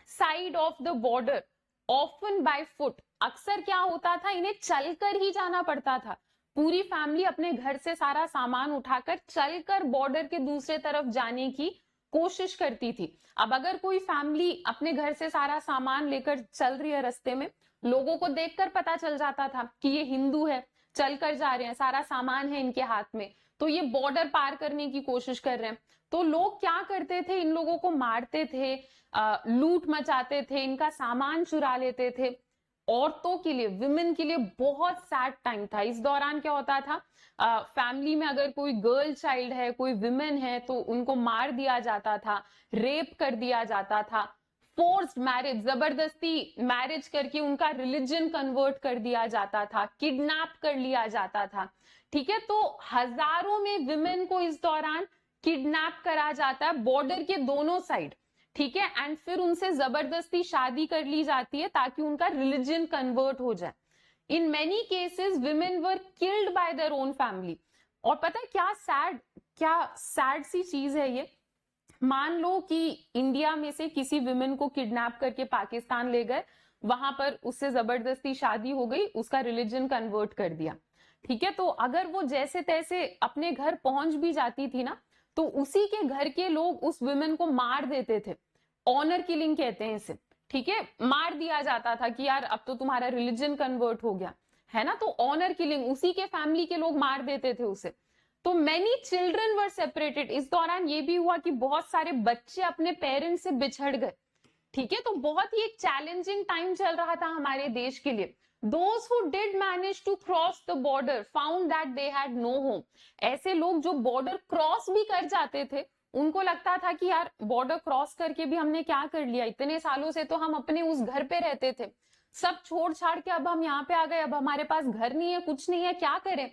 side of the border often by foot. अक्सर क्या होता था, इन्हें चलकर ही जाना पड़ता था। पूरी फैमिली अपने घर से सारा सामान उठाकर चलकर बॉर्डर के दूसरे तरफ जाने की कोशिश करती थी। अब अगर कोई फैमिली अपने घर से सारा सामान लेकर चल रही है, रास्ते में लोगों को देखकर पता चल जाता था कि ये हिंदू है, चलकर जा रहे हैं, सारा सामान है इनके हाथ में, तो ये बॉर्डर पार करने की कोशिश कर रहे हैं। तो लोग क्या करते थे, इन लोगों को मारते थे, लूट मचाते थे, इनका सामान चुरा लेते थे। औरतों के लिए, विमेन के लिए बहुत सैड टाइम था। इस दौरान क्या होता था, फैमिली में अगर कोई गर्ल चाइल्ड है, कोई विमेन है, तो उनको मार दिया जाता था, रेप कर दिया जाता था, फोर्स्ड मैरिज, जबरदस्ती मैरिज करके उनका रिलीजन कन्वर्ट कर दिया जाता था, किडनैप कर लिया जाता था। ठीक है, तो हजारों में विमेन को इस दौरान किडनैप करा जाता है बॉर्डर के दोनों साइड। ठीक है, एंड फिर उनसे जबरदस्ती शादी कर ली जाती है ताकि उनका रिलीजन कन्वर्ट हो जाए। In many cases women were killed by their own family. और पता है क्या सैड सी चीज है ये, मान लो कि इंडिया में से किसी विमेन को किडनैप करके पाकिस्तान ले गए, वहां पर उससे जबरदस्ती शादी हो गई, उसका रिलीजन कन्वर्ट कर दिया। ठीक है, तो अगर वो जैसे तैसे अपने घर पहुंच भी जाती थी ना, तो उसी के घर के लोग उस विमेन को मार देते थे। ऑनर किलिंग कहते हैं इसे। ठीक है, मार दिया जाता था कि यार अब तो तुम्हारा रिलीजन कन्वर्ट हो गया, है ना। तो ऑनर किलिंग, उसी के फैमिली के लोग मार देते थे उसे। तो मेनी चिल्ड्रन वर सेपरेटेड। इस दौरान ये भी हुआ कि बहुत सारे बच्चे अपने पेरेंट्स से बिछड़ गए। ठीक है, तो बहुत ही एक चैलेंजिंग टाइम चल रहा था हमारे देश के लिए। Those who did manage to cross the border found that they had no home। ऐसे लोग जो बॉर्डर क्रॉस भी कर जाते थे, उनको लगता था कि यार बॉर्डर क्रॉस करके भी हमने क्या कर लिया, इतने सालों से तो हम अपने उस घर पे रहते थे, सब छोड़ छाड़ के अब हम यहाँ पे आ गए, अब हमारे पास घर नहीं है, कुछ नहीं है, क्या करें।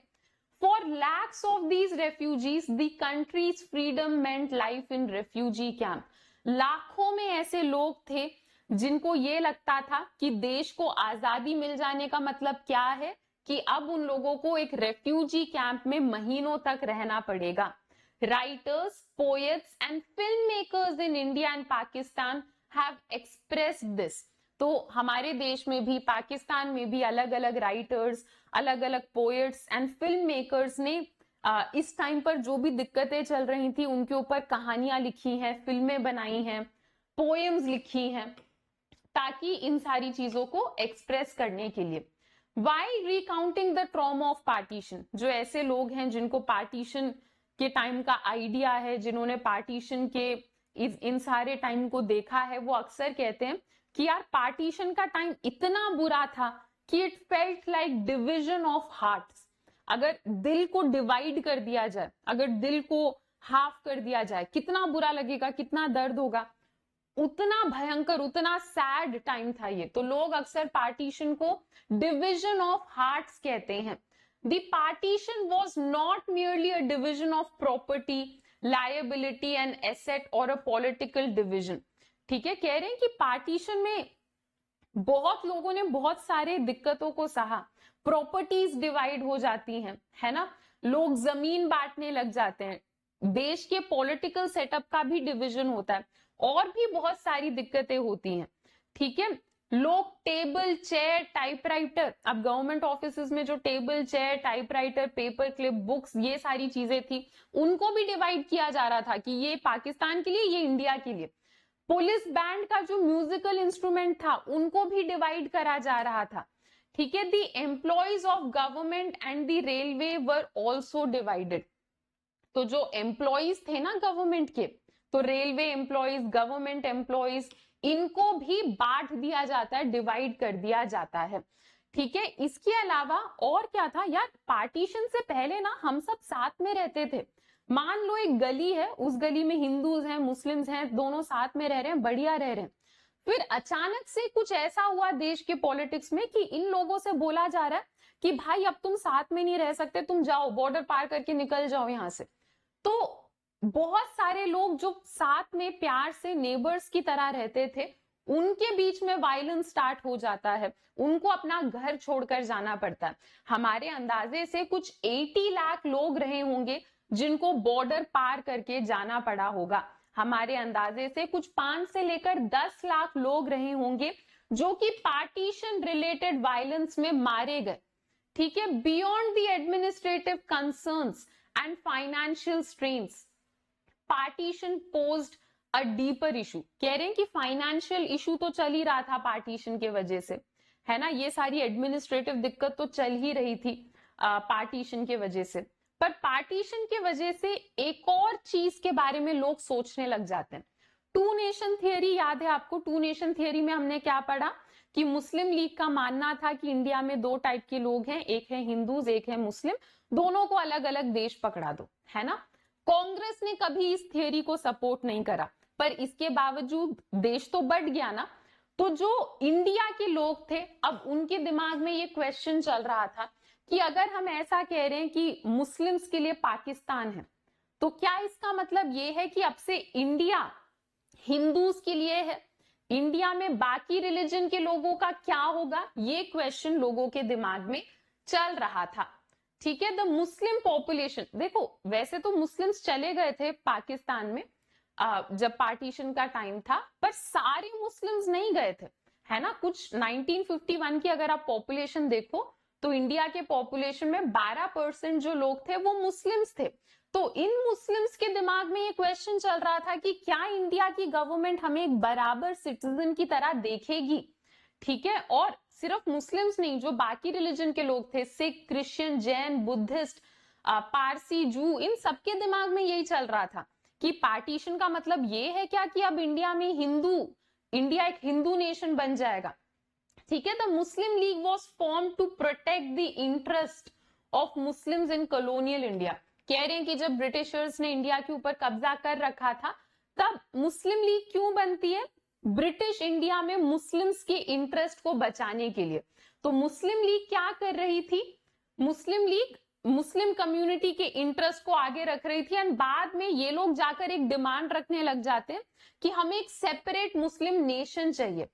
For lakhs of these refugees, the country's freedom meant life in refugee camp। लाखों में ऐसे लोग थे जिनको ये लगता था कि देश को आजादी मिल जाने का मतलब क्या है, कि अब उन लोगों को एक रेफ्यूजी कैंप में महीनों तक रहना पड़ेगा। Writers, poets and film makers in India and Pakistan have expressed this. तो हमारे देश में भी, पाकिस्तान में भी अलग अलग राइटर्स, अलग अलग पोएट्स एंड फिल्म मेकर्स ने इस टाइम पर जो भी दिक्कतें चल रही थी उनके ऊपर कहानियां लिखी हैं, फिल्में बनाई हैं, पोएम्स लिखी हैं, ताकि इन सारी चीजों को एक्सप्रेस करने के लिए। Why recounting the trauma of partition. जो ऐसे लोग हैं जिनको पार्टीशन के टाइम का आइडिया है, जिन्होंने पार्टीशन के इन सारे टाइम को देखा है, वो अक्सर कहते हैं कि यार पार्टीशन का टाइम इतना बुरा था कि it felt like division of hearts. अगर दिल को डिवाइड कर दिया जाए, अगर दिल को हाफ कर दिया जाए, कितना बुरा लगेगा, कितना दर्द होगा, उतना भयंकर, उतना सैड टाइम था ये। तो लोग अक्सर पार्टीशन को डिविजन ऑफ हार्ट्स कहते हैं। The partition was not merely a division of property, liability and asset और अ पॉलिटिकल डिविजन। ठीक है, कह रहे हैं कि पार्टीशन में बहुत लोगों ने बहुत सारे दिक्कतों को सहा, प्रॉपर्टीज डिवाइड हो जाती हैं, है ना, लोग जमीन बांटने लग जाते हैं, देश के पॉलिटिकल सेटअप का भी डिवीजन होता है, और भी बहुत सारी दिक्कतें होती हैं। ठीक है, लोग टेबल, चेयर, टाइपराइटर, अब गवर्नमेंट ऑफिसेज में जो table, chair, typewriter, paper clip, books, ये सारी चीजें थी, उनको भी डिवाइड किया जा रहा था कि ये पाकिस्तान के लिए, ये इंडिया के लिए। पुलिस बैंड का जो म्यूजिकल इंस्ट्रूमेंट था, उनको भी डिवाइड करा जा रहा था। ठीक है, the employees of government and the railway were also divided. तो जो एम्प्लॉयज थे ना गवर्नमेंट के, तो रेलवे एम्प्लॉयज, गवर्नमेंट एम्प्लॉयज, इनको भी बांट दिया जाता है, डिवाइड कर दिया जाता है। ठीक है, इसके अलावा और क्या था यार, पार्टीशन से पहले ना हम सब साथ में रहते थे। मान लो एक गली है, उस गली में हिंदूज हैं, मुस्लिम्स हैं, दोनों साथ में रह रहे हैं, बढ़िया रह रहे हैं। फिर अचानक से कुछ ऐसा हुआ देश के पॉलिटिक्स में कि इन लोगों से बोला जा रहा है कि भाई अब तुम साथ में नहीं रह सकते, तुम जाओ, बॉर्डर पार करके निकल जाओ यहां से। तो बहुत सारे लोग जो साथ में प्यार से नेबर्स की तरह रहते थे, उनके बीच में वायलेंस स्टार्ट हो जाता है, उनको अपना घर छोड़कर जाना पड़ता है। हमारे अंदाजे से कुछ 80 लाख लोग रहे होंगे जिनको बॉर्डर पार करके जाना पड़ा होगा। हमारे अंदाजे से कुछ 5 से लेकर 10 लाख लोग रहे होंगे जो कि पार्टीशन रिलेटेड वायलेंस में मारे गए। ठीक है, beyond the administrative concerns and financial strains, partition posed a deeper issue. कह रहे हैं कि फाइनेंशियल इशू तो चल ही रहा था पार्टीशन के वजह से, है ना, ये सारी एडमिनिस्ट्रेटिव दिक्कत तो चल ही रही थी पार्टीशन के वजह से। पर पार्टीशन के वजह से एक और चीज के बारे में लोग सोचने लग जाते हैं। टू नेशन थियरी याद है आपको? टू नेशन थियरी में हमने क्या पढ़ा कि मुस्लिम लीग का मानना था कि इंडिया में 2 टाइप के लोग हैं, एक है हिंदूज, एक है मुस्लिम, दोनों को अलग अलग देश पकड़ा दो, है ना। कांग्रेस ने कभी इस थियरी को सपोर्ट नहीं करा, पर इसके बावजूद देश तो बढ़ गया ना। तो जो इंडिया के लोग थे, अब उनके दिमाग में ये क्वेश्चन चल रहा था कि अगर हम ऐसा कह रहे हैं कि मुस्लिम्स के लिए पाकिस्तान है, तो क्या इसका मतलब ये है कि अब से इंडिया हिंदूज के लिए है? इंडिया में बाकी रिलीजन के लोगों का क्या होगा? ये क्वेश्चन लोगों के दिमाग में चल रहा था। ठीक है, द मुस्लिम पॉपुलेशन, देखो वैसे तो मुस्लिम्स चले गए थे पाकिस्तान में जब पार्टीशन का टाइम था, पर सारे मुस्लिम्स नहीं गए थे, है ना। कुछ 1951 की अगर आप पॉपुलेशन देखो तो इंडिया के पॉपुलेशन में 12% जो लोग थे वो मुस्लिम्स थे। तो इन मुस्लिम्स के दिमाग में ये क्वेश्चन चल रहा था कि क्या इंडिया की गवर्नमेंट हमें एक बराबर सिटीजन की तरह देखेगी? ठीक है, और सिर्फ मुस्लिम्स नहीं, जो बाकी रिलीजन के लोग थे, सिख, क्रिश्चियन, जैन, बुद्धिस्ट, पारसी, जू, इन सबके दिमाग में यही चल रहा था कि पार्टीशन का मतलब ये है क्या कि अब इंडिया में इंडिया एक हिंदू नेशन बन जाएगा। ठीक है, the Muslim League was form to protect the interest of Muslims in colonial India. कह रहे हैं कि जब ब्रिटिशर्स ने इंडिया के ऊपर कब्जा कर रखा था, तब मुस्लिम लीग क्यों बनती है? ब्रिटिश इंडिया में मुस्लिम्स के इंटरेस्ट को बचाने के लिए। तो मुस्लिम लीग क्या कर रही थी? मुस्लिम लीग मुस्लिम कम्युनिटी के इंटरेस्ट को आगे रख रही थी, एंड बाद में ये लोग जाकर एक डिमांड रखने लग जाते हैं कि हमें एक सेपरेट मुस्लिम नेशन चाहिए।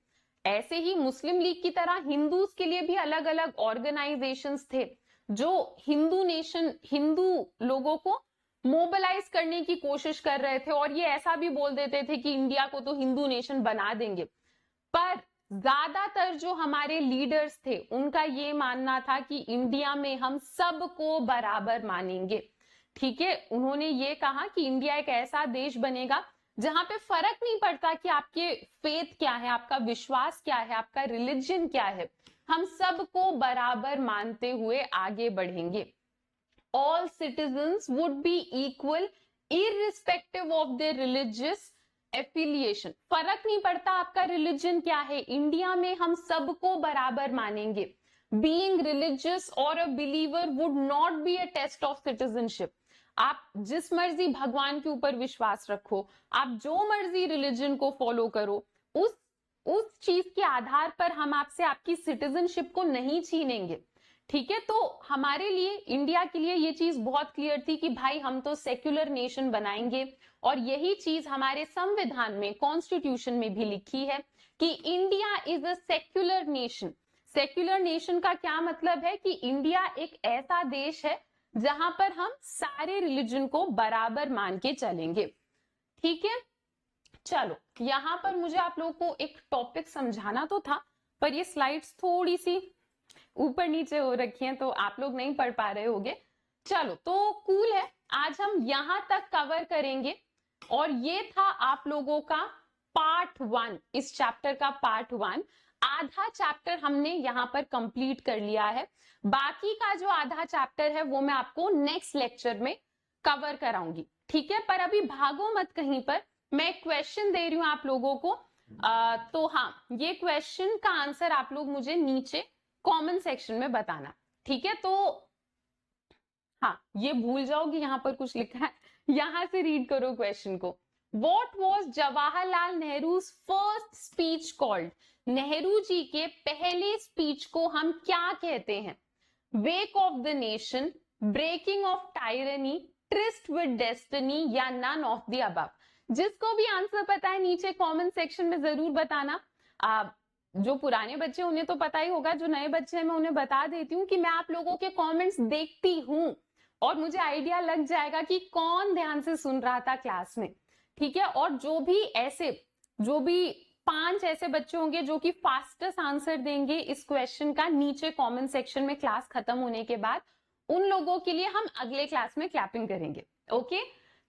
ऐसे ही मुस्लिम लीग की तरह हिंदूज के लिए भी अलग अलग ऑर्गेनाइजेशंस थे जो हिंदू नेशन, हिंदू लोगों को मोबिलाइज करने की कोशिश कर रहे थे, और ये ऐसा भी बोल देते थे कि इंडिया को तो हिंदू नेशन बना देंगे। पर ज्यादातर जो हमारे लीडर्स थे उनका ये मानना था कि इंडिया में हम सबको बराबर मानेंगे। ठीक है, उन्होंने ये कहा कि इंडिया एक ऐसा देश बनेगा जहां पे फर्क नहीं पड़ता कि आपके फेथ क्या है, आपका विश्वास क्या है, आपका रिलीजन क्या है, हम सबको बराबर मानते हुए आगे बढ़ेंगे। all citizens would be equal irrespective of their religious affiliation. फर्क नहीं पड़ता आपका रिलीजन क्या है, इंडिया में हम सबको बराबर मानेंगे. बीइंग रिलीजियस और a believer would not be a test of citizenship. आप जिस मर्जी भगवान के ऊपर विश्वास रखो, आप जो मर्जी रिलीजन को फॉलो करो, उस चीज के आधार पर हम आपसे आपकी सिटीजनशिप को नहीं छीनेंगे. ठीक है, तो हमारे लिए, इंडिया के लिए ये चीज बहुत क्लियर थी कि भाई हम तो सेक्युलर नेशन बनाएंगे, और यही चीज हमारे संविधान में, कॉन्स्टिट्यूशन में भी लिखी है कि India is a secular nation. Secular nation का क्या मतलब है कि इंडिया एक ऐसा देश है जहां पर हम सारे रिलीजन को बराबर मान के चलेंगे. ठीक है, चलो यहां पर मुझे आप लोगों को एक टॉपिक समझाना तो था, पर ये स्लाइड्स थोड़ी सी ऊपर नीचे हो रखी हैं तो आप लोग नहीं पढ़ पा रहे होगे. चलो तो कूल है, आज हम यहां तक कवर करेंगे, और ये था आप लोगों का पार्ट 1, इस चैप्टर का पार्ट 1. आधा चैप्टर हमने यहां पर कंप्लीट कर लिया है. बाकी का जो आधा चैप्टर है वो मैं आपको नेक्स्ट लेक्चर में कवर कराऊंगी. ठीक है, पर अभी भागो मत कहीं पर, मैं क्वेश्चन दे रही हूं आप लोगों को. तो हाँ, ये क्वेश्चन का आंसर आप लोग मुझे नीचे कमेंट सेक्शन में बताना. ठीक है, तो हाँ, ये भूल जाओगी, यहां पर कुछ लिखा है, यहां से रीड करो क्वेश्चन को. What was Jawaharlal Nehru's first speech called? Nehru ji के पहले स्पीच को हम क्या कहते हैं? Wake of the nation, breaking of tyranny, tryst with destiny, या नन ऑफ द अबव. जिसको भी आंसर पता है नीचे कमेंट सेक्शन में जरूर बताना. जो पुराने बच्चे उन्हें तो पता ही होगा, जो नए बच्चे हैं मैं उन्हें बता देती हूँ कि मैं आप लोगों के कमेंट्स देखती हूँ और मुझे आइडिया लग जाएगा कि कौन ध्यान से सुन रहा था क्लास में. ठीक है, और जो भी 5 ऐसे बच्चे होंगे जो कि फास्टेस्ट आंसर देंगे इस क्वेश्चन का नीचे कमेंट सेक्शन में क्लास खत्म होने के बाद, उन लोगों के लिए हम अगले क्लास में क्लैपिंग करेंगे. ओके,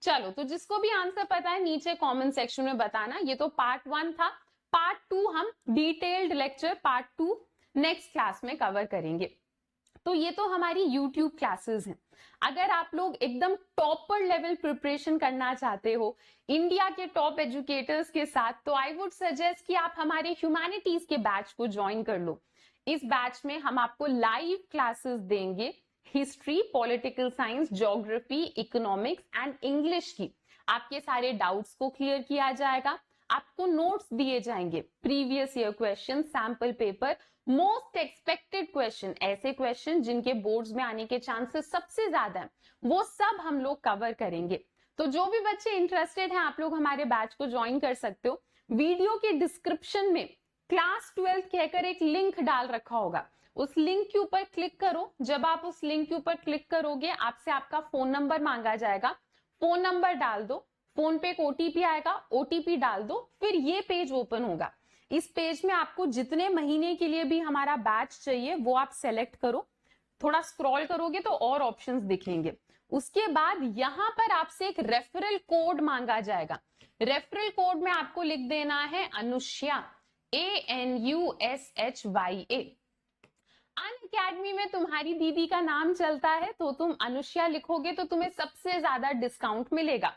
चलो तो जिसको भी आंसर पता है नीचे कमेंट सेक्शन में बताना. ये तो पार्ट 1 था. पार्ट 2 हम detailed lecture part 2 next class में कवर करेंगे. तो ये तो हमारी यूट्यूब क्लासेस हैं. अगर आप लोग एकदम टॉपर लेवल प्रिपरेशन करना चाहते हो इंडिया के टॉप एजुकेटर्स के साथ, तो आई वुड सजेस्ट कि आप हमारे ह्यूमैनिटीज के बैच को ज्वाइन कर लो. इस बैच में हम आपको लाइव क्लासेस देंगे, history, political science, geography, economics and English की. आपके सारे डाउट्स को क्लियर किया जाएगा, आपको नोट्स दिए जाएंगे, previous year question, sample paper, most expected question, ऐसे क्वेश्चन जिनके बोर्ड्स में आने के चांसेस सबसे ज्यादा है, वो सब हम लोग कवर करेंगे. तो जो भी बच्चे इंटरेस्टेड हैं आप लोग हमारे बैच को ज्वाइन कर सकते हो. वीडियो के डिस्क्रिप्शन में क्लास 12 कहकर एक लिंक डाल रखा होगा, उस लिंक के ऊपर क्लिक करो. जब आप उस लिंक के ऊपर क्लिक करोगे आपसे आपका फोन नंबर मांगा जाएगा, फोन नंबर डाल दो, फोन पे एक ओटीपी आएगा, ओटीपी डाल दो, फिर ये पेज ओपन होगा. इस पेज में आपको जितने महीने के लिए भी हमारा बैच चाहिए वो आप सेलेक्ट करो. थोड़ा स्क्रॉल करोगे तो और ऑप्शंस दिखेंगे. उसके बाद यहाँ पर आपसे एक रेफरल कोड मांगा जाएगा. रेफरल कोड में आपको लिख देना है अनुष्या, ANUSHYA. अनअकैडमी में तुम्हारी दीदी का नाम चलता है तो तुम अनुष्या लिखोगे तो तुम्हें सबसे ज्यादा डिस्काउंट मिलेगा.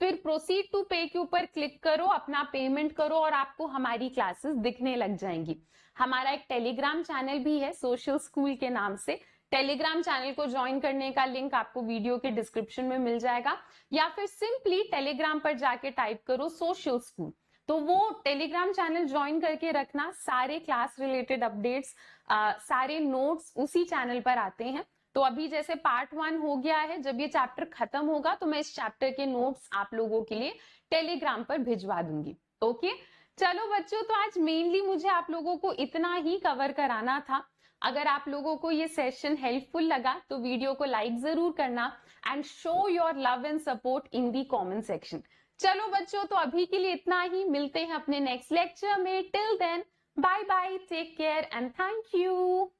फिर प्रोसीड टू पे के ऊपर क्लिक करो, अपना पेमेंट करो और आपको हमारी क्लासेस दिखने लग जाएंगी. हमारा एक टेलीग्राम चैनल भी है सोशल स्कूल के नाम से. टेलीग्राम चैनल को ज्वाइन करने का लिंक आपको वीडियो के डिस्क्रिप्शन में मिल जाएगा, या फिर सिंपली टेलीग्राम पर जाके टाइप करो सोशल स्कूल, तो वो टेलीग्राम चैनल ज्वाइन करके रखना. सारे क्लास रिलेटेड अपडेट्स, सारे नोट्स उसी चैनल पर आते हैं. तो अभी जैसे पार्ट 1 हो गया है, जब ये चैप्टर खत्म होगा तो मैं इस चैप्टर के नोट्स आप लोगों के लिए टेलीग्राम पर भिजवा दूंगी. ओके, चलो बच्चों, तो आज मेनली मुझे आप लोगों को इतना ही कवर कराना था. अगर आप लोगों को ये सेशन हेल्पफुल लगा तो वीडियो को लाइक जरूर करना and show your love and support in the comment section. चलो बच्चों, तो अभी के लिए इतना ही. मिलते हैं अपने नेक्स्ट लेक्चर में. Till then, bye bye, take care and thank you.